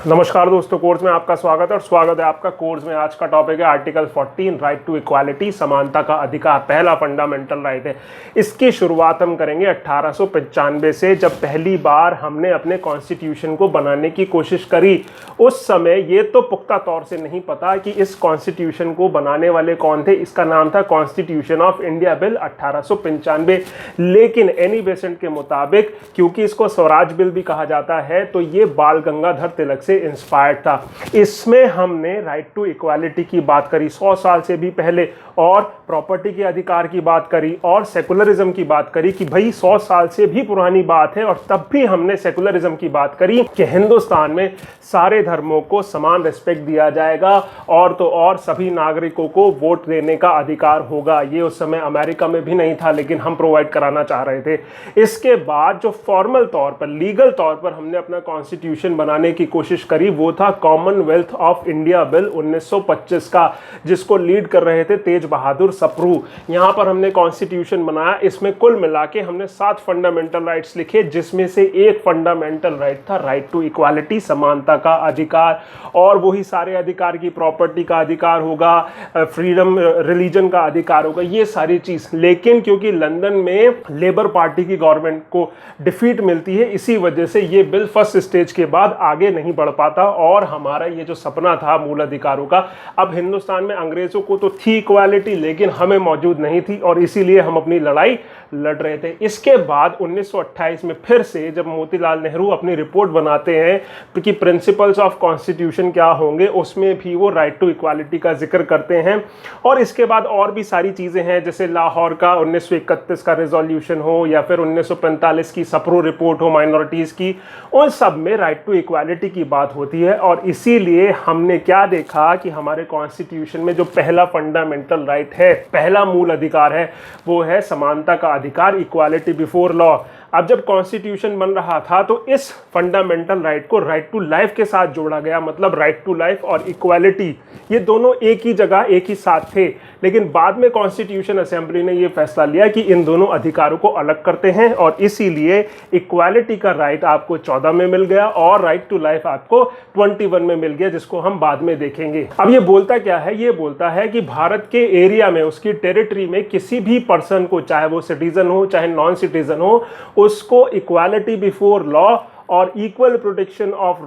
नमस्कार दोस्तों, कोर्स में आपका स्वागत है और स्वागत है आपका कोर्स में। आज का टॉपिक है आर्टिकल 14 राइट टू इक्वालिटी, समानता का अधिकार, पहला फंडामेंटल राइट है। इसकी शुरुआत हम करेंगे 1895 से, जब पहली बार हमने अपने कॉन्स्टिट्यूशन को बनाने की कोशिश करी। उस समय ये तो पुख्ता तौर से नहीं पता कि इस कॉन्स्टिट्यूशन को बनाने वाले कौन थे। इसका नाम था कॉन्स्टिट्यूशन ऑफ इंडिया बिल 1895। लेकिन एनी बेसेंट के मुताबिक, क्योंकि इसको स्वराज बिल भी कहा जाता है, तो ये बाल गंगाधर तिलक से इंस्पायर्ड था। इसमें हमने राइट टू इक्वालिटी की बात करी 100 साल से भी पहले, और प्रॉपर्टी के अधिकार की बात करी, और सेकुलरिज्म की बात करी कि भाई 100 साल से भी पुरानी बात है। और तब भी हमने सेकुलरिज्म की बात करी कि हिंदुस्तान में सारे धर्मों को समान रिस्पेक्ट दिया जाएगा, और तो और सभी नागरिकों को वोट देने का अधिकार होगा। ये उस समय अमेरिका में भी नहीं था, लेकिन हम प्रोवाइड कराना चाह रहे थे। इसके बाद जो फॉर्मल तौर पर, लीगल तौर पर हमने अपना कॉन्स्टिट्यूशन बनाने की कोशिश करी, वो था कॉमनवेल्थ ऑफ इंडिया बिल 1925 का, जिसको लीड कर रहे थे तेज बहादुर सप्रू। यहां पर हमने कॉन्स्टिट्यूशन बनाया। इसमें कुल मिला के हमने 7 फंडामेंटल राइट्स लिखे, जिसमें से एक फंडामेंटल राइट था राइट टू इक्वालिटी, समानता का अधिकार। और वही सारे अधिकार की प्रॉपर्टी का अधिकार होगा, फ्रीडम रिलीजन का अधिकार होगा, ये सारी चीज। लेकिन क्योंकि लंदन में लेबर पार्टी की गवर्नमेंट को डिफीट मिलती है, इसी वजह से ये बिल फर्स्ट स्टेज के बाद आगे नहीं बढ़ पाता। और हमारा ये जो सपना था मूल अधिकारों का, अब हिंदुस्तान में अंग्रेजों को तो थी इक्वालिटी, लेकिन हमें मौजूद नहीं थी, और इसीलिए हम अपनी लड़ाई लड़ रहे थे। इसके बाद 1928 में फिर से जब मोतीलाल नेहरू अपनी रिपोर्ट बनाते हैं कि प्रिंसिपल्स ऑफ कॉन्स्टिट्यूशन क्या होंगे, उसमें भी वो राइट टू इक्वालिटी का जिक्र करते हैं। और इसके बाद और भी सारी चीजें हैं, जैसे लाहौर का 1931 का रेजोल्यूशन हो, या फिर 1945 की सप्रू रिपोर्ट हो माइनॉरिटीज की, उन सब में राइट टू इक्वालिटी की बात होती है। और इसीलिए हमने क्या देखा कि हमारे कॉन्स्टिट्यूशन में जो पहला फंडामेंटल राइट है, पहला मूल अधिकार है, वो है समानता का अधिकार, इक्वालिटी बिफोर लॉ। अब जब कॉन्स्टिट्यूशन बन रहा था, तो इस फंडामेंटल राइट को राइट टू लाइफ के साथ जोड़ा गया। मतलब राइट टू लाइफ और इक्वालिटी, ये दोनों एक ही जगह एक ही साथ थे। लेकिन बाद में कॉन्स्टिट्यूशन असेंबली ने ये फैसला लिया कि इन दोनों अधिकारों को अलग करते हैं, और इसीलिए इक्वालिटी का राइट आपको 14 में मिल गया और राइट टू लाइफ आपको 21 में मिल गया, जिसको हम बाद में देखेंगे। अब ये बोलता क्या है? ये बोलता है कि भारत के एरिया में, उसकी टेरिटरी में किसी भी पर्सन को, चाहे वो सिटीजन हो चाहे नॉन सिटीजन हो, उसको इक्वालिटी बिफोर लॉ और इक्वल प्रोटेक्शन ऑफ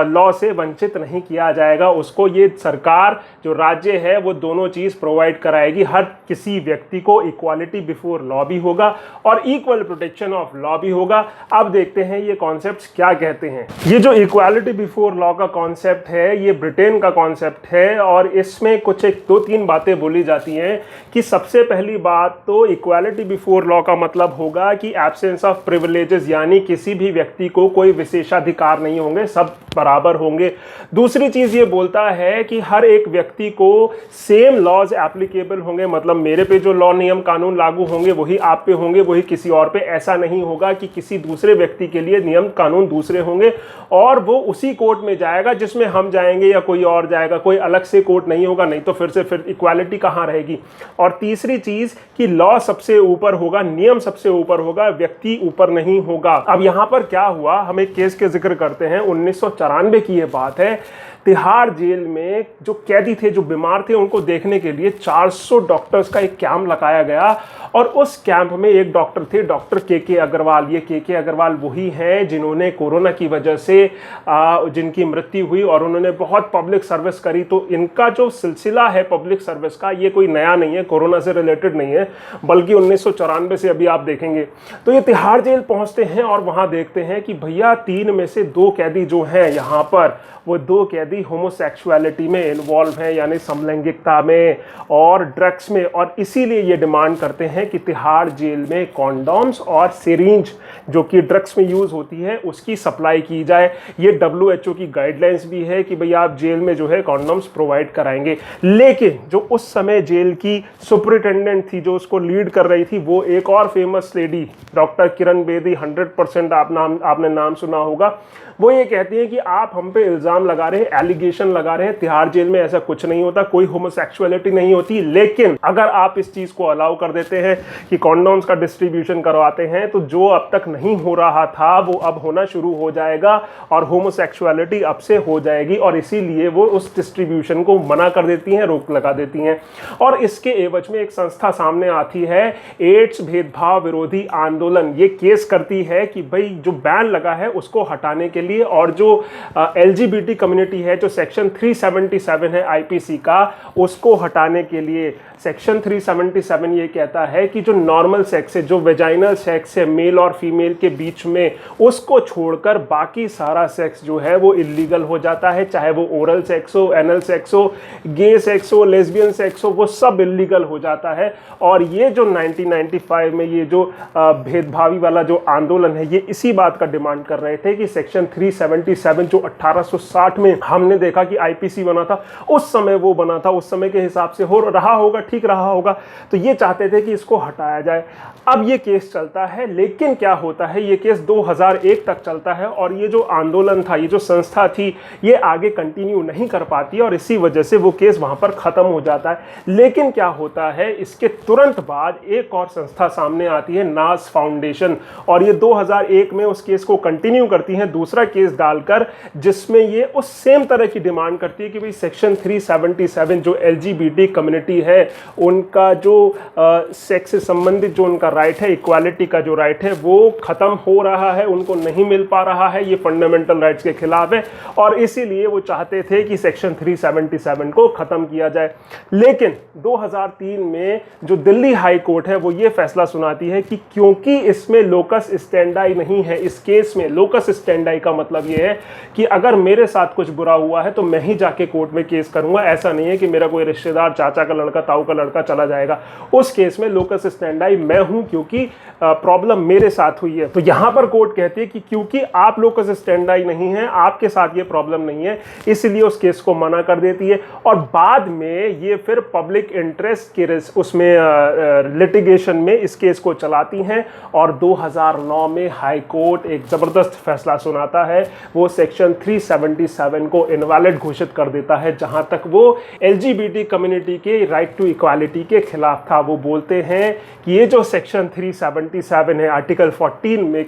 लॉ से वंचित नहीं किया जाएगा। उसको ये सरकार, जो राज्य है, वो दोनों चीज प्रोवाइड कराएगी। हर किसी व्यक्ति को इक्वालिटी बिफोर लॉ भी होगा और इक्वल प्रोटेक्शन ऑफ लॉ भी होगा। अब देखते हैं ये कॉन्सेप्ट्स क्या कहते हैं। ये जो इक्वालिटी बिफोर लॉ का कॉन्सेप्ट है, ये ब्रिटेन का कॉन्सेप्ट है, और इसमें कुछ 2-3 बातें बोली जाती हैं। कि सबसे पहली बात तो इक्वालिटी बिफोर लॉ का मतलब होगा कि एब्सेंस ऑफ प्रिविलेजेस, यानी किसी भी व्यक्ति को कोई विशेषाधिकार नहीं होंगे, सब बराबर होंगे। दूसरी चीज ये बोलता है कि हर एक व्यक्ति को सेम लॉज एप्लीकेबल होंगे, मतलब मेरे पे जो लॉ नियम कानून लागू होंगे वही आप पे होंगे, वही किसी और पे। ऐसा नहीं होगा कि किसी दूसरे व्यक्ति के लिए नियम कानून दूसरे होंगे और वो उसी कोर्ट में जाएगा जिसमें हम जाएंगे या कोई और जाएगा, कोई अलग से कोर्ट नहीं होगा। नहीं तो फिर इक्वालिटी कहाँ रहेगी। और तीसरी चीज कि लॉ सबसे ऊपर होगा, नियम सबसे ऊपर होगा, व्यक्ति ऊपर नहीं होगा। अब यहां पर क्या हुआ, हम एक केस के जिक्र करते हैं। 1994 की ये बात है। तिहाड़ जेल में जो कैदी थे, जो बीमार थे, उनको देखने के लिए 400 डॉक्टर्स का एक कैंप लगाया गया। और उस कैंप में एक डॉक्टर थे, डॉक्टर के अग्रवाल। ये के अग्रवाल वही हैं जिन्होंने कोरोना की वजह से जिनकी मृत्यु हुई, और उन्होंने बहुत पब्लिक सर्विस करी। तो इनका जो सिलसिला है पब्लिक सर्विस का, ये कोई नया नहीं है, कोरोना से रिलेटेड नहीं है, बल्कि 1994 से अभी आप देखेंगे। तो ये तिहाड़ जेल पहुंचते हैं और वहां देखते हैं कि भैया 3 में से 2 कैदी जो हैं यहाँ पर, वो 2 कैदी होमोसेक्सुअलिटी में इन्वॉल्व हैं, यानी समलैंगिकता में और ड्रग्स में। और इसीलिए ये डिमांड करते हैं कि तिहाड़ जेल में कॉन्डोम्स और सिरिंज, जो कि ड्रग्स में यूज होती है, उसकी सप्लाई की जाए। ये WHO की गाइडलाइंस भी है कि भैया आप जेल में जो है कॉन्डोम्स प्रोवाइड कराएंगे। लेकिन जो उस समय जेल की सुपरिटेंडेंट थी, जो उसको लीड कर रही थी, वो एक और famous lady, doctor Kiran Bedi, 100% आपने नाम सुना होगा। वो ये कहती हैं कि आप हम पे इल्ज़ाम लगा रहे हैं, एलिगेशन लगा रहे हैं, तिहाड़ जेल में ऐसा कुछ नहीं होता, कोई होमोसेक्सुअलिटी नहीं होती, लेकिन अगर आप इस चीज़ को अलाउ कर देते हैं कि कॉन्डोम्स का डिस्ट्रीब्यूशन करवाते हैं तो जो अब तक नहीं हो रहा था वो अब होना शुरू हो जाएगा और होमोसेक्सुअलिटी अब से हो जाएगी, और इसीलिए वो उस डिस्ट्रीब्यूशन को मना कर देती हैं, रोक लगा देती हैं। और इसके एवज में एक संस्था सामने आती है, एड्स भेदभाव विरोधी आंदोलन, ये केस करती है कि भाई जो बैन लगा है उसको हटाने के लिए, और जो LGBT कम्युनिटी है, जो सेक्शन 377 है आईपीसी का, उसको हटाने के लिए। सेक्शन 377 ये कहता है कि जो नॉर्मल सेक्स है, जो वेजाइनल सेक्स है मेल और फीमेल के बीच में, उसको छोड़कर बाकी सारा सेक्स जो है वो इलीगल हो जाता है, चाहे वो ओरल सेक्स हो, एनल सेक्स हो, गे सेक्स हो, लेस्बियन सेक्स हो, वो सब इलीगल हो जाता है। और ये जो 1995 में ये जो भेदभावी वाला जो आंदोलन है, ये इसी बात का डिमांड कर रहे थे कि सेक्शन 377 जो 1860 में हमने देखा कि आईपीसी बना था, उस समय वो बना था, उस समय के हिसाब से हो रहा होगा, ठीक रहा होगा, तो ये चाहते थे कि इसको हटाया जाए। अब ये केस चलता है, लेकिन क्या होता है, ये केस 2001 तक चलता है, और ये जो आंदोलन था, ये जो संस्था थी, ये आगे कंटिन्यू नहीं कर पाती, और इसी वजह से वो केस वहां पर खत्म हो जाता है। लेकिन क्या होता है, इसके तुरंत बाद एक और संस्था सामने आती है, नाज फाउंडेशन, और ये 2001 में उस केस को कंटिन्यू करती है, दूसरा केस डालकर, जिसमें ये उस सेम तरह की डिमांड करती है कि भाई सेक्शन 377 जो LGBT कम्युनिटी है, उनका जो सेक्स से संबंधित जो उनका राइट है, इक्वालिटी का जो राइट है, वो खत्म हो रहा है, उनको नहीं मिल पा रहा है, ये फंडामेंटल राइट्स के खिलाफ है, और इसीलिए वो चाहते थे कि सेक्शन 377 को खत्म किया जाए। लेकिन 2003 में जो दिल्ली हाई कोर्ट है वो ये फैसला सुनाती है कि क्योंकि इसमें लोकस स्टैंडाई नहीं है, इस केस में लोकस स्टैंडाई का मतलब ये है कि अगर मेरे साथ कुछ बुरा हुआ है तो मैं ही जाके कोर्ट में केस करूंगा, ऐसा नहीं है कि मेरा कोई रिश्तेदार, चाचा का लड़का, ताऊ का लड़का चला जाएगा। उस केस में लोकस स्टैंडाई मैं हूं, क्योंकि प्रॉब्लम मेरे साथ हुई है। तो यहां पर कोर्ट कहती है कि क्योंकि आप लोकस स्टैंडाई नहीं है, आपके साथ ये प्रॉब्लम नहीं है, इसलिए उस केस को मना कर देती है। और बाद में ये फिर पब्लिक इंटरेस्ट के उसमें लिटिगेशन में इस केस को चलाती हैं, और 2009 में हाई कोर्ट एक जबरदस्त फैसला सुनाता है, वो सेक्शन 377 को इनवैलिड घोषित कर देता है, जहां तक वो LGBT कम्युनिटी के राइट टू इक्वालिटी के खिलाफ था। वो बोलते हैं कि ये जो सेक्शन 377 है, आर्टिकल 14 में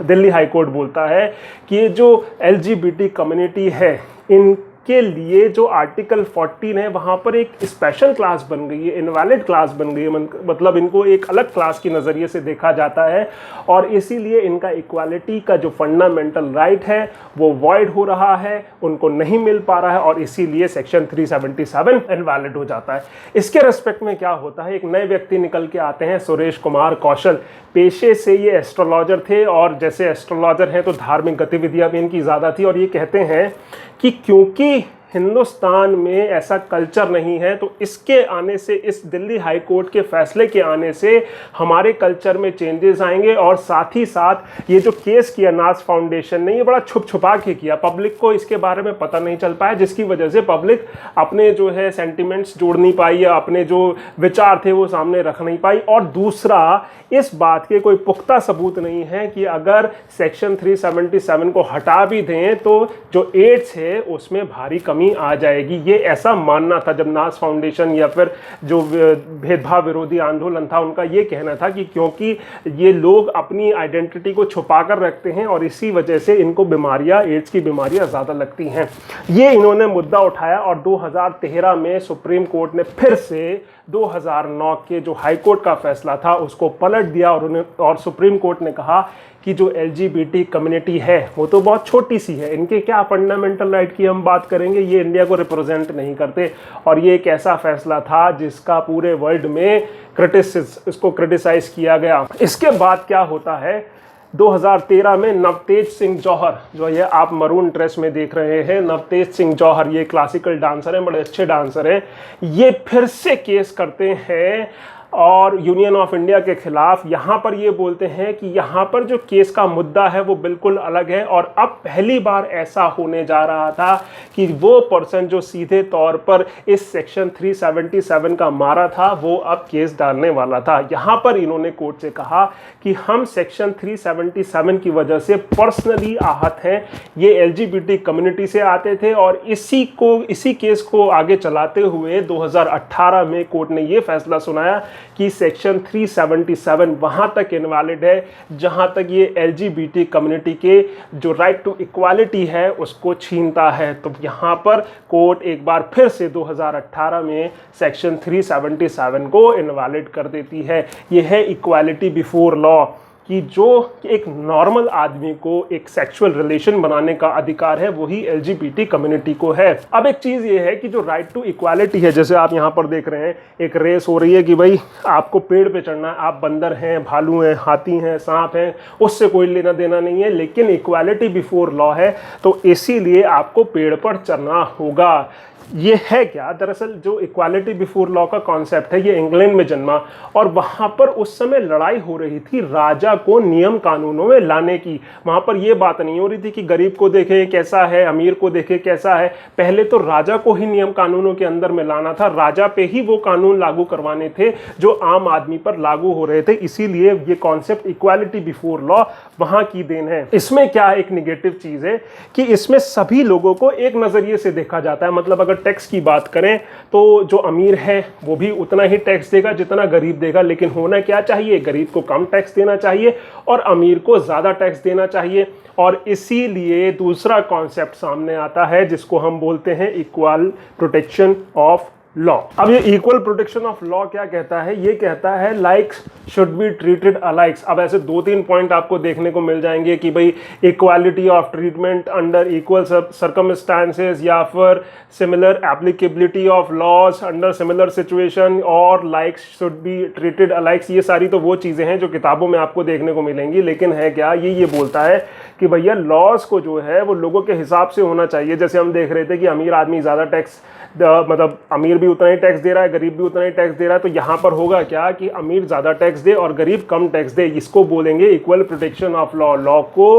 दिल्ली हाई कोर्ट बोलता है कि ये जो LGBT कम्युनिटी है, इनके लिए जो आर्टिकल 14 है वहाँ पर एक स्पेशल क्लास बन गई है, इनवैलिड क्लास बन गई है, मतलब इनको एक अलग क्लास की नज़रिए से देखा जाता है, और इसीलिए इनका इक्वालिटी का जो फंडामेंटल राइट है वो वॉइड हो रहा है, उनको नहीं मिल पा रहा है, और इसीलिए सेक्शन 377 इनवैलिड हो जाता है। इसके रेस्पेक्ट में क्या होता है, एक नए व्यक्ति निकल के आते हैं, सुरेश कुमार कौशल। पेशे से ये एस्ट्रोलॉजर थे, और जैसे एस्ट्रोलॉजर हैं तो धार्मिक गतिविधियां भी इनकी ज़्यादा थी, और ये कहते हैं कि क्योंकि हिंदुस्तान में ऐसा कल्चर नहीं है, तो इसके आने से, इस दिल्ली हाई कोर्ट के फैसले के आने से हमारे कल्चर में चेंजेस आएंगे। और साथ ही साथ ये जो केस किया नाज फाउंडेशन ने, ये बड़ा छुप छुपा के किया, पब्लिक को इसके बारे में पता नहीं चल पाया, जिसकी वजह से पब्लिक अपने जो है सेंटिमेंट्स जोड़ नहीं पाई, या अपने जो विचार थे वो सामने रख नहीं पाई। और दूसरा, इस बात के कोई पुख्ता सबूत नहीं है कि अगर सेक्शन 377 को हटा भी दें तो जो एड्स है उसमें भारी कमी आ जाएगी। ये ऐसा मानना था जब नाज फाउंडेशन या फिर जो भेदभाव विरोधी आंदोलन था, उनका ये कहना था कि क्योंकि ये लोग अपनी आइडेंटिटी को छुपा कर रखते हैं और इसी वजह से इनको बीमारियां, एड्स की बीमारियां ज़्यादा लगती हैं। ये इन्होंने मुद्दा उठाया और 2013 में सुप्रीम कोर्ट ने फिर से 2009 के जो हाई कोर्ट का फैसला था उसको पलट दिया, और सुप्रीम कोर्ट ने कहा कि जो LGBT कम्युनिटी है वो तो बहुत छोटी सी है, इनके क्या फंडामेंटल राइट की हम बात करेंगे, ये इंडिया को रिप्रेजेंट नहीं करते। और ये एक ऐसा फैसला था जिसका पूरे वर्ल्ड में इसको क्रिटिसाइज किया गया। इसके बाद क्या होता है, 2013 में नवतेज सिंह जौहर, जो ये आप मरून ड्रेस में देख रहे हैं, नवतेज सिंह जौहर, ये क्लासिकल डांसर हैं, बड़े अच्छे डांसर हैं, ये फिर से केस करते हैं और यूनियन ऑफ इंडिया के खिलाफ। यहाँ पर ये बोलते हैं कि यहाँ पर जो केस का मुद्दा है वो बिल्कुल अलग है और अब पहली बार ऐसा होने जा रहा था कि वो पर्सन जो सीधे तौर पर इस सेक्शन 377 का मारा था वो अब केस डालने वाला था। यहाँ पर इन्होंने कोर्ट से कहा कि हम सेक्शन 377 की वजह से पर्सनली आहत हैं, ये एलजीबीटी कम्युनिटी से आते थे और इसी केस को आगे चलाते हुए 2018 में कोर्ट ने ये फैसला सुनाया कि सेक्शन 377 वहां तक इनवैलिड है जहां तक ये एलजीबीटी कम्युनिटी के जो राइट टू इक्वालिटी है उसको छीनता है। तो यहां पर कोर्ट एक बार फिर से 2018 में सेक्शन 377 को इनवैलिड कर देती है। ये है इक्वालिटी बिफोर लॉ कि जो एक नॉर्मल आदमी को एक सेक्सुअल रिलेशन बनाने का अधिकार है वही एलजीबीटी कम्युनिटी को है। अब एक चीज़ ये है कि जो राइट टू इक्वालिटी है, जैसे आप यहाँ पर देख रहे हैं एक रेस हो रही है कि भाई आपको पेड़ पे चढ़ना है, आप बंदर हैं, भालू हैं, हाथी हैं, सांप हैं, उससे कोई लेना देना नहीं है, लेकिन इक्वालिटी बिफोर लॉ है तो इसीलिए आपको पेड़ पर चढ़ना होगा। ये है क्या, दरअसल जो इक्वालिटी बिफोर लॉ का कॉन्सेप्ट है ये इंग्लैंड में जन्मा और वहाँ पर उस समय लड़ाई हो रही थी राजा को नियम कानूनों में लाने की। वहाँ पर ये बात नहीं हो रही थी कि गरीब को देखे कैसा है, अमीर को देखे कैसा है, पहले तो राजा को ही नियम कानूनों के अंदर में लाना था, राजा पे ही वो कानून लागू करवाने थे जो आम आदमी पर लागू हो रहे थे। इसीलिए ये कॉन्सेप्ट इक्वालिटी बिफोर लॉ वहाँ की देन है। इसमें क्या एक निगेटिव चीज़ है कि इसमें सभी लोगों को एक नज़रिए से देखा जाता है। मतलब अगर टैक्स की बात करें तो जो अमीर है वो भी उतना ही टैक्स देगा जितना गरीब देगा, लेकिन होना क्या चाहिए, गरीब को कम टैक्स देना चाहिए और अमीर को ज़्यादा टैक्स देना चाहिए। और इसीलिए दूसरा कॉन्सेप्ट सामने आता है जिसको हम बोलते हैं इक्वल प्रोटेक्शन ऑफ लॉ। अब ये इक्वल प्रोटेक्शन ऑफ लॉ क्या कहता है, ये कहता है लाइक्स शुड बी ट्रीटेड अलाइक्स। अब ऐसे 2-3 पॉइंट आपको देखने को मिल जाएंगे कि भाई equality of treatment under equal circumstances या फिर similar applicability of laws under similar situation और likes should be treated alikes. ये सारी तो वो चीज़ें हैं जो किताबों में आपको देखने को मिलेंगी, लेकिन है क्या, ये बोलता है कि भैया लॉज को जो है वो लोगों के हिसाब से होना चाहिए। जैसे हम देख रहे थे कि अमीर आदमी ज़्यादा टैक्स मतलब अमीर भी उतना ही टैक्स दे रहा है, गरीब भी उतना ही टैक्स दे रहा है, तो यहाँ पर होगा क्या कि अमीर ज़्यादा टैक्स दे और गरीब कम टैक्स दे। इसको बोलेंगे equal protection of law. Law को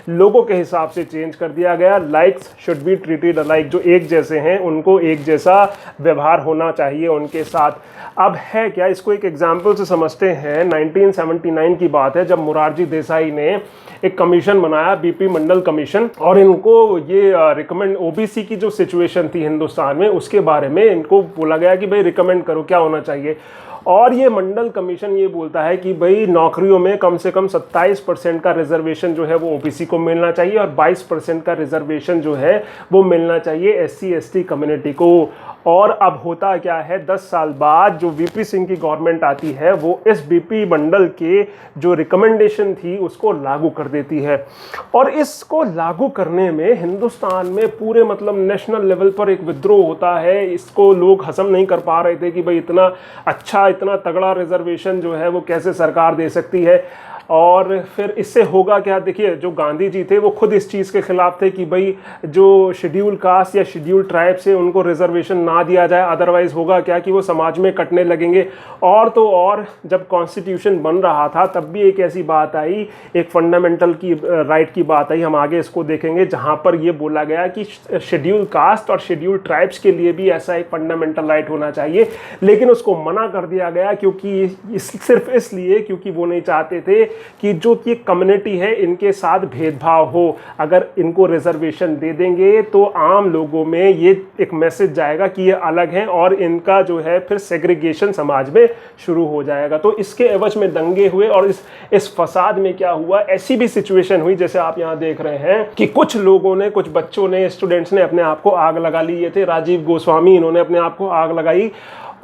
लोगों के हिसाब से चेंज कर दिया गया। Likes should be treated alike, जो एक जैसे हैं उनको एक जैसा व्यवहार होना चाहिए उनके साथ। अब है क्या, इसको एक एग्जाम्पल से समझते हैं। 1979 की बात है जब मोरारजी देसाई ने एक कमीशन बनाया, बीपी मंडल कमीशन, और इनको ये रिकमेंड ओबीसी की जो सिचुएशन थी हिंदुस्तान में उसके बारे में इनको बोला गया कि भाई रिकमेंड करो क्या होना चाहिए। और ये मंडल कमीशन ये बोलता है कि भाई नौकरियों में कम से कम 27% का रिजर्वेशन जो है वो ओबीसी को मिलना चाहिए और 22% का रिजर्वेशन जो है वो मिलना चाहिए एससी एसटी कम्युनिटी को। और अब होता क्या है, 10 साल बाद जो वीपी सिंह की गवर्नमेंट आती है वो इस बीपी मंडल के जो रिकमेंडेशन थी उसको लागू कर देती है। और इसको लागू करने में हिंदुस्तान में पूरे मतलब नेशनल लेवल पर एक विद्रोह होता है। इसको लोग हजम नहीं कर पा रहे थे कि भाई इतना अच्छा, इतना तगड़ा रिजर्वेशन जो है वो कैसे सरकार दे सकती है। और फिर इससे होगा क्या, देखिए जो गांधी जी थे वो खुद इस चीज़ के खिलाफ थे कि भाई जो शेड्यूल कास्ट या शेड्यूल ट्राइब से उनको रिजर्वेशन ना दिया जाए, अदरवाइज होगा क्या कि वो समाज में कटने लगेंगे। और तो और जब कॉन्स्टिट्यूशन बन रहा था तब भी एक ऐसी बात आई, एक फंडामेंटल की राइट की बात आई, हम आगे इसको देखेंगे, जहाँ पर ये बोला गया कि शेड्यूल कास्ट और शेड्यूल ट्राइब्स के लिए भी ऐसा एक फंडामेंटल राइट होना चाहिए। लेकिन उसको मना कर दिया गया क्योंकि सिर्फ इसलिए क्योंकि वो नहीं चाहते थे कि जो ये कम्युनिटी है इनके साथ भेदभाव हो। अगर इनको रिजर्वेशन दे देंगे तो आम लोगों में ये एक मैसेज जाएगा कि ये अलग हैं और इनका जो है फिर सेग्रीगेशन समाज में शुरू हो जाएगा। तो इसके एवज में दंगे हुए और इस फसाद में क्या हुआ, ऐसी भी सिचुएशन हुई जैसे आप यहाँ देख रहे हैं कि कुछ लोगों ने, कुछ बच्चों ने, स्टूडेंट्स ने अपने आप को आग लगा ली। ये थे राजीव गोस्वामी, इन्होंने अपने आप को आग लगाई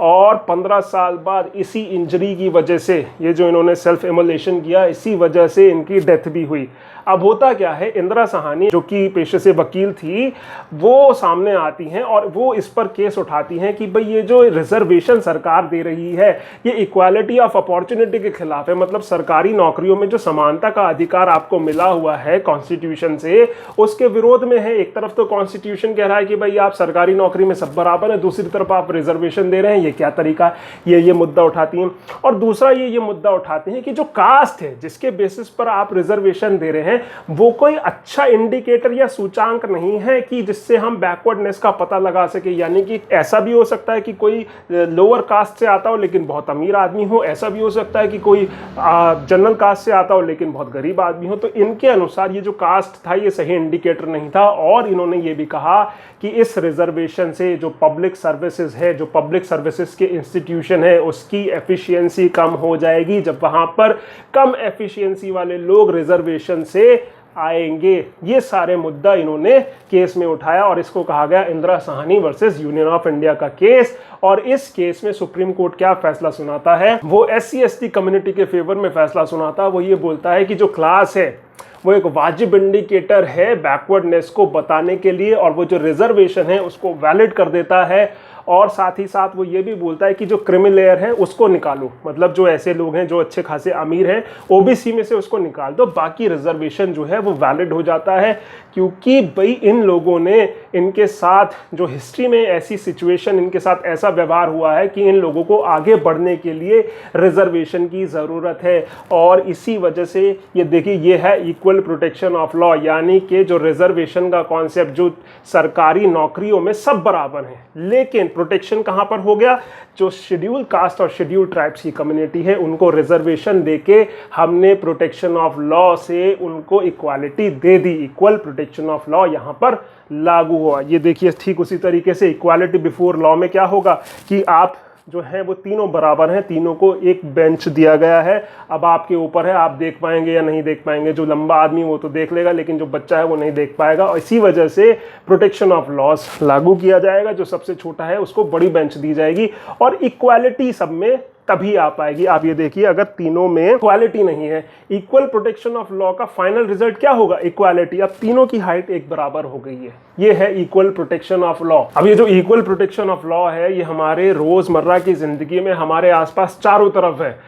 और 15 साल बाद इसी इंजरी की वजह से, ये जो इन्होंने सेल्फ इमोलेशन किया, इसी वजह से इनकी डेथ भी हुई। अब होता क्या है, इंदिरा साहनी जो कि पेशे से वकील थी वो सामने आती हैं और वो इस पर केस उठाती हैं कि भाई ये जो रिजर्वेशन सरकार दे रही है ये इक्वालिटी ऑफ अपॉर्चुनिटी के खिलाफ है। मतलब सरकारी नौकरियों में जो समानता का अधिकार आपको मिला हुआ है कॉन्स्टिट्यूशन से, उसके विरोध में है। एक तरफ तो कॉन्स्टिट्यूशन कह रहा है कि भाई आप सरकारी नौकरी में सब बराबर है, दूसरी तरफ आप रिजर्वेशन दे रहे हैं, ये क्या तरीका है, ये मुद्दा उठाती हैं। और दूसरा ये मुद्दा उठाते हैं कि जो कास्ट है जिसके बेसिस पर आप रिजर्वेशन दे रहे हैं वो कोई अच्छा इंडिकेटर या सूचांक नहीं है कि जिससे हम बैकवर्डनेस का पता लगा सके। यानी कि ऐसा भी हो सकता है कि कोई लोअर कास्ट से आता हो लेकिन बहुत अमीर आदमी हो, ऐसा भी हो सकता है कि कोई जनरल कास्ट से आता हो लेकिन बहुत गरीब आदमी हो। तो इनके अनुसार ये जो कास्ट था ये सही इंडिकेटर नहीं था। और इन्होंने ये भी कहा कि इस रिजर्वेशन से जो पब्लिक सर्विसेज है, जो पब्लिक सर्विसेज के इंस्टीट्यूशन है, उसकी एफिशिएंसी कम हो जाएगी जब वहाँ पर कम एफिशिएंसी वाले लोग रिजर्वेशन से आएंगे। ये सारे मुद्दा इन्होंने केस में उठाया और इसको कहा गया Indira Sahni versus union of India का केस। और इस केस में सुप्रीम कोर्ट क्या फैसला सुनाता है, वो SC/ST कम्युनिटी के फेवर में फैसला सुनाता है। वो ये बोलता है कि जो क्लास है वो एक वाजिब इंडिकेटर है बैकवर्डनेस को बताने के लिए, और वो जो रिजर्वेशन है उसको वैलिड कर देता है। और साथ ही साथ वो ये भी बोलता है कि जो क्रिमिनल लेयर है उसको निकालो, मतलब जो ऐसे लोग हैं जो अच्छे खासे अमीर हैं OBC में से उसको निकाल दो, बाकी रिजर्वेशन जो है वो वैलिड हो जाता है। क्योंकि भाई इन लोगों ने, इनके साथ जो हिस्ट्री में ऐसी सिचुएशन, इनके साथ ऐसा व्यवहार हुआ है कि इन लोगों को आगे बढ़ने के लिए रिजर्वेशन की ज़रूरत है। और इसी वजह से ये देखिए, ये है इक्वल प्रोटेक्शन ऑफ लॉ, यानी कि जो रिजर्वेशन का कॉन्सेप्ट, जो सरकारी नौकरियों में सब बराबर हैं, लेकिन प्रोटेक्शन कहाँ पर हो गया, जो शेड्यूल कास्ट और शेड्यूल ट्राइब्स की कम्युनिटी है उनको रिजर्वेशन देके हमने प्रोटेक्शन ऑफ लॉ से उनको equality they the. Equal protection of law यहाँ पर लागू हुआ। ये देखिए ठीक उसी तरीके से इक्वालिटी बिफोर लॉ में क्या होगा कि आप जो है वो तीनों बराबर हैं, तीनों को एक बेंच दिया गया है। अब आपके ऊपर है, आप देख पाएंगे या नहीं देख पाएंगे। जो लंबा आदमी वो तो देख लेगा, लेकिन जो बच्चा है वो नहीं देख पाएगा। और इसी वजह से प्रोटेक्शन ऑफ लॉस लागू किया जाएगा। जो सबसे छोटा है उसको बड़ी बेंच दी जाएगी और इक्वालिटी सब में तभी आ पाएगी। आप ये देखिए, अगर तीनों में इक्वालिटी नहीं है, इक्वल प्रोटेक्शन ऑफ लॉ का फाइनल रिजल्ट क्या होगा, इक्वालिटी। अब तीनों की हाइट एक बराबर हो गई है, ये है इक्वल प्रोटेक्शन ऑफ लॉ। अब ये जो इक्वल प्रोटेक्शन ऑफ लॉ है ये हमारे रोजमर्रा की जिंदगी में हमारे आसपास चारों तरफ है।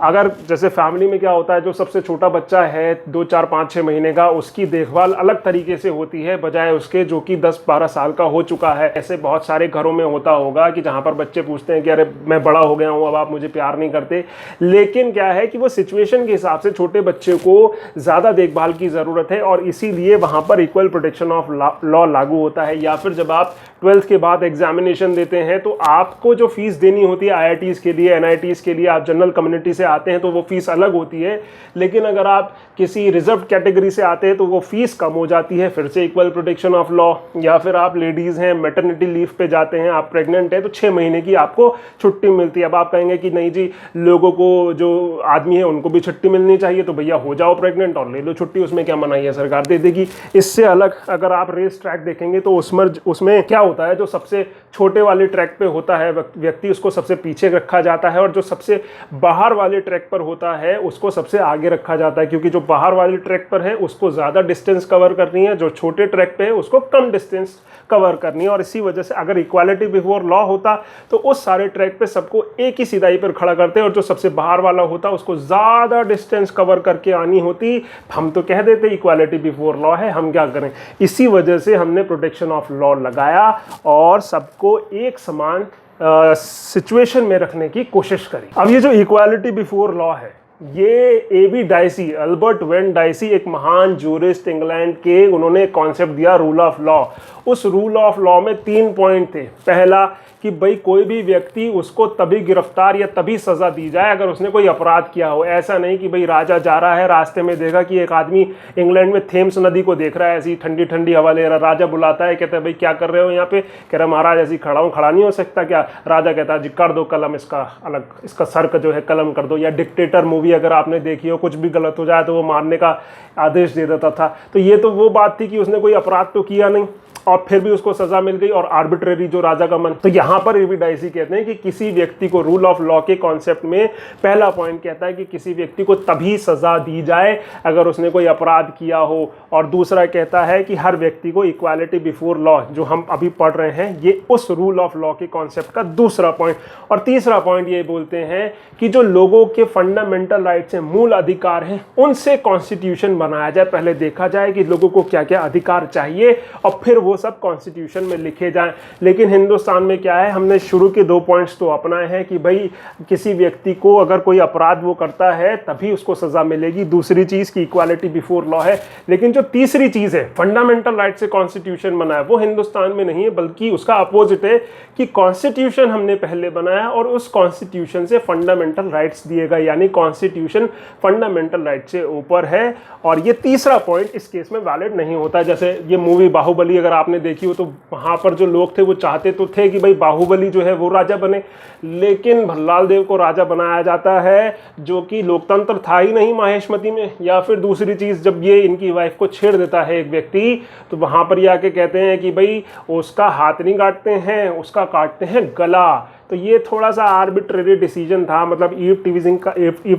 अगर जैसे फैमिली में क्या होता है, जो सबसे छोटा बच्चा है 2, 4, 5, 6 महीने का, उसकी देखभाल अलग तरीके से होती है बजाय उसके जो कि 10, 12 साल का हो चुका है। ऐसे बहुत सारे घरों में होता होगा कि जहाँ पर बच्चे पूछते हैं कि अरे मैं बड़ा हो गया हूँ, अब आप मुझे प्यार नहीं करते। लेकिन क्या है कि वो सिचुएशन के हिसाब से छोटे बच्चे को ज़्यादा देखभाल की ज़रूरत है और इसीलिए वहाँ पर इक्वल प्रोटेक्शन ऑफ लॉ लागू होता है। या फिर जब आप 12th के बाद एग्जामिनेशन देते हैं तो आपको जो फीस देनी होती है IITs के लिए, NITs के लिए, आप जनरल कम्युनिटी से आते हैं तो वो फीस अलग होती है। लेकिन अगर आप किसी रिजर्व कैटेगरी से आते हैं तो वो फीस कम हो जाती है, फिर से इक्वल प्रोटेक्शन ऑफ लॉ। या फिर आप लेडीज़ हैं, मैटरनिटी लीव पे जाते हैं, आप प्रेग्नेंट हैं तो 6 महीने की आपको छुट्टी मिलती है। अब आप कहेंगे कि नहीं जी, लोगों को जो आदमी है उनको भी छुट्टी मिलनी चाहिए, तो भैया हो जाओ प्रेग्नेंट और ले लो छुट्टी, उसमें क्या मनाही है, सरकार दे देगी। इससे अलग अगर आप रेस ट्रैक देखेंगे तो उसमें क्या होता है, जो सबसे छोटे वाले ट्रैक पे होता है व्यक्ति, उसको सबसे पीछे रखा जाता है, और जो सबसे बाहर वाले ट्रैक पर होता है उसको सबसे आगे रखा जाता है। क्योंकि जो बाहर वाले ट्रैक पर है उसको ज़्यादा डिस्टेंस कवर करनी है, जो छोटे ट्रैक पे है उसको कम डिस्टेंस कवर करनी है। और इसी वजह से अगर इक्वालिटी बिफोर लॉ होता तो उस सारे ट्रैक पे सबको एक ही सिधाई पर खड़ा करते, और जो सबसे बाहर वाला होता उसको ज़्यादा डिस्टेंस कवर करके आनी होती। हम तो कह देते इक्वालिटी बिफोर लॉ है, हम क्या करें। इसी वजह से हमने प्रोटेक्शन ऑफ लॉ लगाया और सबको एक समान सिचुएशन में रखने की कोशिश करी। अब ये जो इक्वालिटी बिफोर लॉ है, ये AB dicey, Albert when dicey, एक महान जूरिस्ट इंग्लैंड के, उन्होंने कॉन्सेप्ट दिया रूल ऑफ लॉ। उस रूल ऑफ लॉ में 3 पॉइंट थे। पहला कि भाई कोई भी व्यक्ति, उसको तभी गिरफ्तार या तभी सज़ा दी जाए अगर उसने कोई अपराध किया हो। ऐसा नहीं कि भाई राजा जा रहा है, रास्ते में देखा कि एक आदमी इंग्लैंड में थेम्स नदी को देख रहा है, ऐसी ठंडी ठंडी हवा ले रहा, राजा बुलाता है, कहता है भाई क्या कर रहे हो यहाँ पे, कह रहा महाराज ऐसी खड़ा हूँ, खड़ा नहीं हो सकता क्या। राजा कहता है जी कर दो कलम, इसका अलग, इसका सर का जो है कलम कर दो। या डिक्टेटर मूवी अगर आपने देखी हो, कुछ भी गलत हो जाए तो वो मारने का आदेश दे देता था। तो ये तो वो बात थी कि उसने कोई अपराध तो किया नहीं और फिर भी उसको सजा मिल गई, और आर्बिट्रेरी जो राजा का मन। तो यहाँ पर AB डाइसी कहते हैं कि किसी व्यक्ति को, रूल ऑफ लॉ के कॉन्सेप्ट में पहला पॉइंट कहता है कि किसी व्यक्ति को तभी सजा दी जाए अगर उसने कोई अपराध किया हो, और दूसरा कहता है कि हर व्यक्ति को इक्वालिटी बिफोर लॉ, जो हम अभी पढ़ रहे हैं, ये उस रूल ऑफ लॉ के कॉन्सेप्ट का दूसरा पॉइंट। और तीसरा पॉइंट ये बोलते हैं कि जो लोगों के फंडामेंटल राइट्स हैं, मूल अधिकार हैं, उनसे कॉन्स्टिट्यूशन बनाया जाए। पहले देखा जाए कि लोगों को क्या क्या अधिकार चाहिए और फिर वो वो सब कॉन्स्टिट्यूशन में लिखे जाएं। लेकिन हिंदुस्तान में क्या है, हमने शुरू के 2 पॉइंट्स तो अपनाए हैं कि भाई किसी व्यक्ति को अगर कोई अपराध वो करता है तभी उसको सजा मिलेगी। दूसरी चीज की इक्वालिटी बिफोर लॉ है। लेकिन जो तीसरी चीज है, फंडामेंटल राइट से कॉन्स्टिट्यूशन बना है, वो हिंदुस्तान में नहीं है, बल्कि उसका अपोजिट है कि कॉन्स्टिट्यूशन हमने पहले बनाया और उस कॉन्स्टिट्यूशन से फंडामेंटल राइट्स दिए गए, यानी कॉन्स्टिट्यूशन फंडामेंटल राइट से ऊपर है। और ये तीसरा पॉइंट इस केस में वैलिड नहीं होता। जैसे ये मूवी बाहुबली अगर आपने देखी हो तो वहां पर जो लोग थे वो चाहते तो थे कि भाई बाहुबली जो है वो राजा बने, लेकिन भल्लाल देव को राजा बनाया जाता है, जो कि लोकतंत्र था ही नहीं माहेशमती में। या फिर दूसरी चीज, जब ये इनकी वाइफ को छेड़ देता है एक व्यक्ति, तो वहां पर ये आके कहते हैं कि भाई उसका हाथ नहीं काटते हैं, उसका काटते हैं गला। तो ये थोड़ा सा आर्बिट्रेरी डिसीजन था, मतलब ईव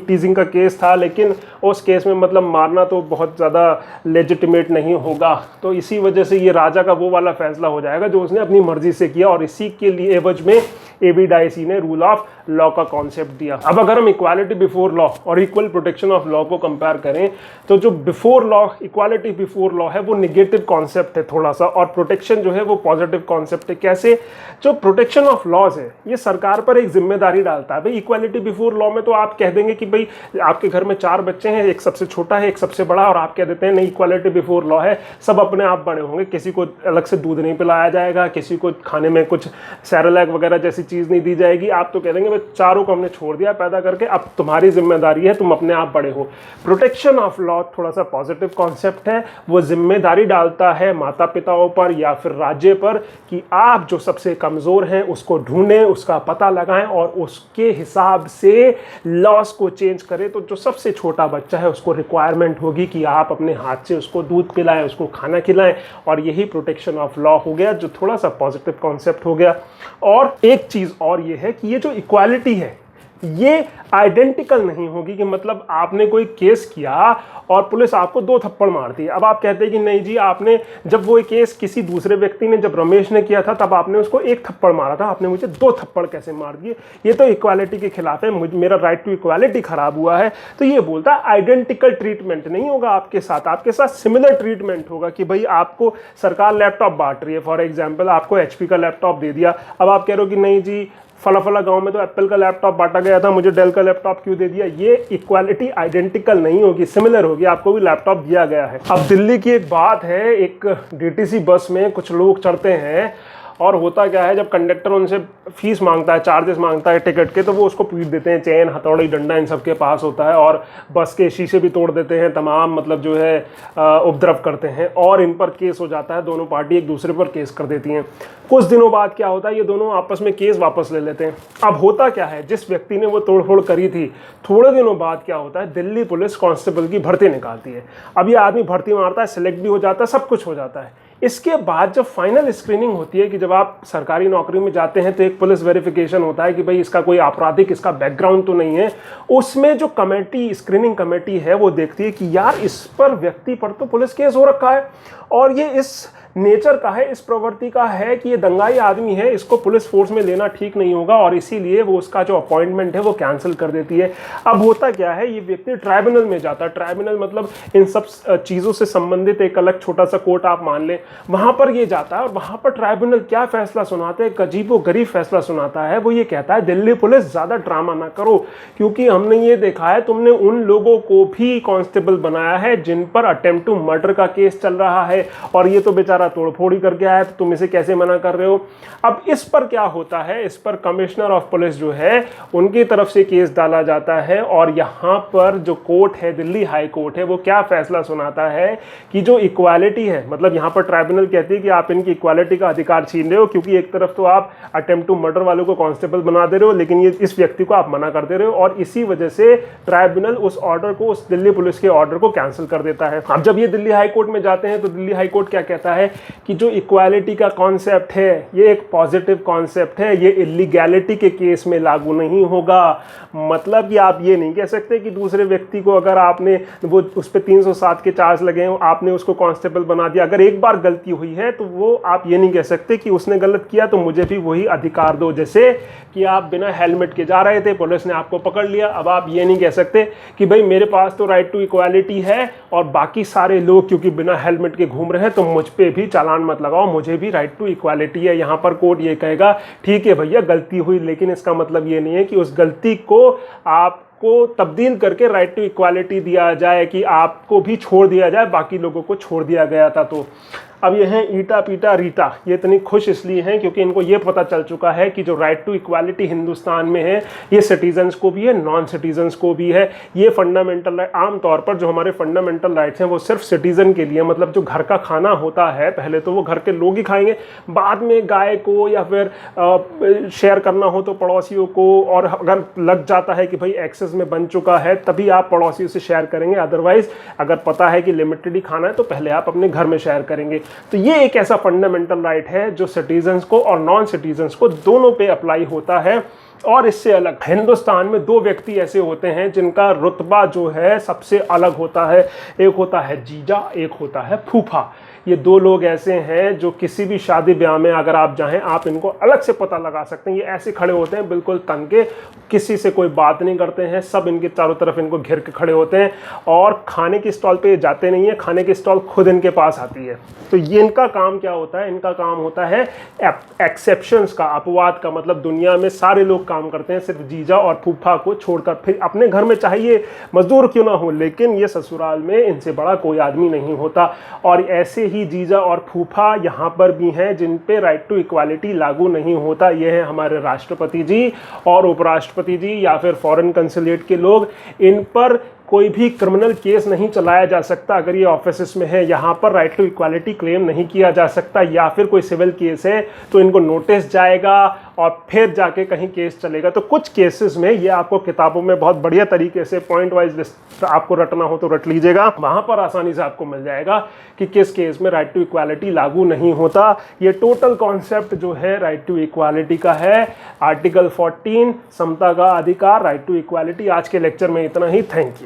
टीजिंग का केस था, लेकिन उस केस में मतलब मारना तो बहुत ज़्यादा लेजिटिमेट नहीं होगा। तो इसी वजह से ये राजा का वो वाला फैसला हो जाएगा जो उसने अपनी मर्जी से किया, और इसी के लिए एवज में एबी डाइसी ने रूल ऑफ लॉ का कॉन्सेप्ट दिया। अब अगर हम इक्वालिटी बिफोर लॉ और इक्वल प्रोटेक्शन ऑफ लॉ को कंपेयर करें, तो जो before law, equality before law है वो निगेटिव कॉन्सेप्ट है थोड़ा सा, और प्रोटेक्शन जो है वो पॉजिटिव कॉन्सेप्ट है। कैसे? जो प्रोटेक्शन ऑफ लॉज है ये सरकार पर एक जिम्मेदारी डालता है। भाई इक्वालिटी बिफोर लॉ में तो आप कह देंगे कि भाई आपके घर में 4 बच्चे हैं, एक सबसे छोटा है एक सबसे बड़ा, और आप कह देते हैं नहीं इक्वालिटी बिफोर लॉ है, सब अपने आप बड़े होंगे, किसी को अलग से दूध नहीं पिलाया जाएगा, किसी को खाने में कुछ सेरेलैक वगैरह जैसी चीज़ नहीं दी जाएगी। आप तो कह देंगे भाई चारों को हमने छोड़ दिया पैदा करके, अब तुम्हारी जिम्मेदारी है, तुम अपने आप बड़े हो। प्रोटेक्शन ऑफ लॉ थोड़ा सा पॉजिटिव कॉन्सेप्ट है, वो जिम्मेदारी डालता है माता पिताओं पर या फिर राज्य पर कि आप जो सबसे कमज़ोर हैं उसको ढूंढें, उसका पता लगाएं और उसके हिसाब से लॉस को चेंज करें। तो जो सबसे छोटा बच्चा है उसको रिक्वायरमेंट होगी कि आप अपने हाथ से उसको दूध पिलाएं, उसको खाना खिलाएं, और यही प्रोटेक्शन ऑफ लॉ हो गया, जो थोड़ा सा पॉजिटिव कॉन्सेप्ट हो गया। और एक चीज़ और ये है कि ये जो इक्वालिटी है ये आइडेंटिकल नहीं होगी, कि मतलब आपने कोई केस किया और पुलिस आपको 2 थप्पड़ मारती है। अब आप कहते हैं कि नहीं जी, आपने जब वो केस किसी दूसरे व्यक्ति ने, जब रमेश ने किया था तब आपने उसको 1 थप्पड़ मारा था, आपने मुझे 2 थप्पड़ कैसे मार दिए? ये तो इक्वालिटी के खिलाफ है, मेरा राइट टू इक्वालिटी खराब हुआ है। तो ये बोलता है आइडेंटिकल ट्रीटमेंट नहीं होगा आपके साथ सिमिलर ट्रीटमेंट होगा कि भाई आपको सरकार लैपटॉप बांट रही है, फॉर एग्जाम्पल आपको HP का लैपटॉप दे दिया, अब आप कह रहे हो कि नहीं जी फला गांव में तो एप्पल का लैपटॉप बांटा गया था, मुझे डेल का लैपटॉप क्यों दे दिया? ये इक्वालिटी आइडेंटिकल नहीं होगी, सिमिलर होगी, आपको भी लैपटॉप दिया गया है। अब दिल्ली की एक बात है, एक DTC बस में कुछ लोग चढ़ते हैं और होता क्या है, जब कंडक्टर उनसे फीस मांगता है, चार्जेस मांगता है टिकट के, तो वो उसको पीट देते हैं, चैन हथौड़ी डंडा इन सबके पास होता है, और बस के शीशे भी तोड़ देते हैं, तमाम मतलब जो है उपद्रव करते हैं, और इन पर केस हो जाता है, दोनों पार्टी एक दूसरे पर केस कर देती हैं। कुछ दिनों बाद क्या होता है, ये दोनों आपस में केस वापस ले लेते हैं। अब होता क्या है, जिस व्यक्ति ने वो तोड़फोड़ करी थी, थोड़े दिनों बाद क्या होता है, दिल्ली पुलिस कांस्टेबल की भर्ती निकालती है। अब ये आदमी भर्ती मारता है, सिलेक्ट भी हो जाता है, सब कुछ हो जाता है। इसके बाद जब फाइनल स्क्रीनिंग होती है कि जब आप सरकारी नौकरी में जाते हैं तो एक पुलिस वेरिफिकेशन होता है कि भाई इसका कोई आपराधिक इसका बैकग्राउंड तो नहीं है। उसमें जो कमेटी, स्क्रीनिंग कमेटी है, वो देखती है कि यार इस पर व्यक्ति पर तो पुलिस केस हो रखा है, और ये इस नेचर का है, इस प्रवृत्ति का है कि ये दंगाई आदमी है, इसको पुलिस फोर्स में लेना ठीक नहीं होगा, और इसीलिए वो उसका जो अपॉइंटमेंट है वो कैंसिल कर देती है। अब होता क्या है, ये व्यक्ति ट्राइब्यूनल में जाता है। ट्राइब्यूनल मतलब इन सब चीज़ों से संबंधित एक अलग छोटा सा कोर्ट आप मान लें, वहाँ पर ये जाता है, और वहाँ पर ट्राइब्यूनल क्या फैसला सुनाते हैं, अजीबो गरीब फैसला सुनाता है। वो ये कहता है दिल्ली पुलिस ज़्यादा ड्रामा ना करो, क्योंकि हमने ये देखा है तुमने उन लोगों को भी कांस्टेबल बनाया है जिन पर अटेम्प्ट टू मर्डर का केस चल रहा है, और ये तो बेचारा तोड़फोड़ी करके आया, तो तुम इसे कैसे मना कर रहे हो? अब इस पर क्या होता है, इस पर कमिश्नर ऑफ पुलिस जो है उनकी तरफ से केस डाला जाता है, और यहाँ पर जो कोर्ट है, दिल्ली हाई कोर्ट है, वो क्या फैसला सुनाता है कि जो इक्वालिटी है, मतलब यहाँ पर ट्राइब्यूनल कहती है कि आप इनकी इक्वालिटी का अधिकार छीन रहे हो, क्योंकि एक तरफ तो आप अटेम्प्ट टू मर्डर वालों को कांस्टेबल बना दे रहे हो, लेकिन ये इस व्यक्ति को आप मना कर दे रहे हो, और इसी वजह से ट्राइब्यूनल उस ऑर्डर को, उस दिल्ली पुलिस के ऑर्डर को कैंसिल कर देता है। अब जब ये दिल्ली हाई कोर्ट में जाते हैं तो दिल्ली हाई कोर्ट क्या कहता है कि जो इक्वालिटी का कॉन्सेप्ट है ये एक पॉजिटिव कॉन्सेप्ट है, ये इलीगैलिटी के केस में लागू नहीं होगा। मतलब कि आप ये नहीं कह सकते कि दूसरे व्यक्ति को अगर आपने वो उस पर 307 के चार्ज लगे हैं, आपने उसको कांस्टेबल बना दिया, अगर एक बार गलती हुई है तो वो आप ये नहीं कह सकते कि उसने गलत किया तो मुझे भी वही अधिकार दो। जैसे कि आप बिना हेलमेट के जा रहे थे, पुलिस ने आपको पकड़ लिया, अब आप ये नहीं कह सकते कि भाई मेरे पास तो राइट टू इक्वालिटी है और बाकी सारे लोग क्योंकि बिना हेलमेट के घूम रहे हैं तो मुझ पे भी भी चालान मत लगाओ, मुझे भी राइट टू इक्वालिटी है। यहाँ पर कोर्ट ये कहेगा ठीक है भैया गलती हुई, लेकिन इसका मतलब ये नहीं है कि उस गलती को आपको तब्दील करके राइट टू इक्वालिटी दिया जाए, कि आपको भी छोड़ दिया जाए, बाकी लोगों को छोड़ दिया गया था। तो अब ये हैं ईटा पीटा रीटा, ये इतनी खुश इसलिए हैं क्योंकि इनको ये पता चल चुका है कि जो राइट टू इक्वालिटी हिंदुस्तान में है ये सिटीजन्स को भी है, नॉन सिटीजन्स को भी है। ये फंडामेंटल राइट, आमतौर पर जो हमारे फंडामेंटल राइट्स हैं वो सिर्फ सिटीजन के लिए, मतलब जो घर का खाना होता है पहले तो वो घर के लोग ही खाएंगे, बाद में गाय को या फिर शेयर करना हो तो पड़ोसियों को, और अगर लग जाता है कि भाई एक्सेस में बन चुका है तभी आप पड़ोसियों से शेयर करेंगे, अदरवाइज अगर पता है कि लिमिटेड ही खाना है तो पहले आप अपने घर में शेयर करेंगे। तो ये एक ऐसा फंडामेंटल राइट है जो सिटीजन्स को और नॉन सिटीजन्स को दोनों पे अप्लाई होता है। और इससे अलग हिंदुस्तान में दो व्यक्ति ऐसे होते हैं जिनका रुतबा जो है सबसे अलग होता है, एक होता है जीजा, एक होता है फूफा। ये दो लोग ऐसे हैं जो किसी भी शादी ब्याह में अगर आप जाएं आप इनको अलग से पता लगा सकते हैं। ये ऐसे खड़े होते हैं बिल्कुल तन के, किसी से कोई बात नहीं करते हैं, सब इनके चारों तरफ इनको घेर के खड़े होते हैं, और खाने की स्टॉल पे जाते नहीं है, खाने की स्टॉल खुद इनके पास आती है। तो ये इनका काम क्या होता है, इनका काम होता है एक्सेप्शंस का, अपवाद का, मतलब दुनिया में सारे लोग काम करते हैं सिर्फ जीजा और फूफा को छोड़कर। फिर अपने घर में चाहिए मजदूर क्यों ना हो, लेकिन ये ससुराल में इनसे बड़ा कोई आदमी नहीं होता। और ऐसे ही जीजा और फूफा यहाँ पर भी हैं जिन पे राइट टू इक्वालिटी लागू नहीं होता। ये है हमारे राष्ट्रपति जी और उपराष्ट्रपति जी या फिर फॉरेन कंसुलेट के लोग, इन पर कोई भी क्रिमिनल केस नहीं चलाया जा सकता अगर ये ऑफिस में है। यहाँ पर राइट टू इक्वालिटी क्लेम नहीं किया जा सकता, या फिर कोई सिविल केस है तो इनको नोटिस जाएगा और फिर जाके कहीं केस चलेगा। तो कुछ केसेस में ये आपको किताबों में बहुत बढ़िया तरीके से पॉइंट वाइज लिस्ट आपको रटना हो तो रट लीजिएगा, वहाँ पर आसानी से आपको मिल जाएगा कि किस केस में राइट टू इक्वालिटी लागू नहीं होता। ये टोटल कॉन्सेप्ट जो है राइट टू इक्वालिटी का है, आर्टिकल 14 समता का अधिकार, राइट टू इक्वालिटी। आज के लेक्चर में इतना ही, थैंक यू।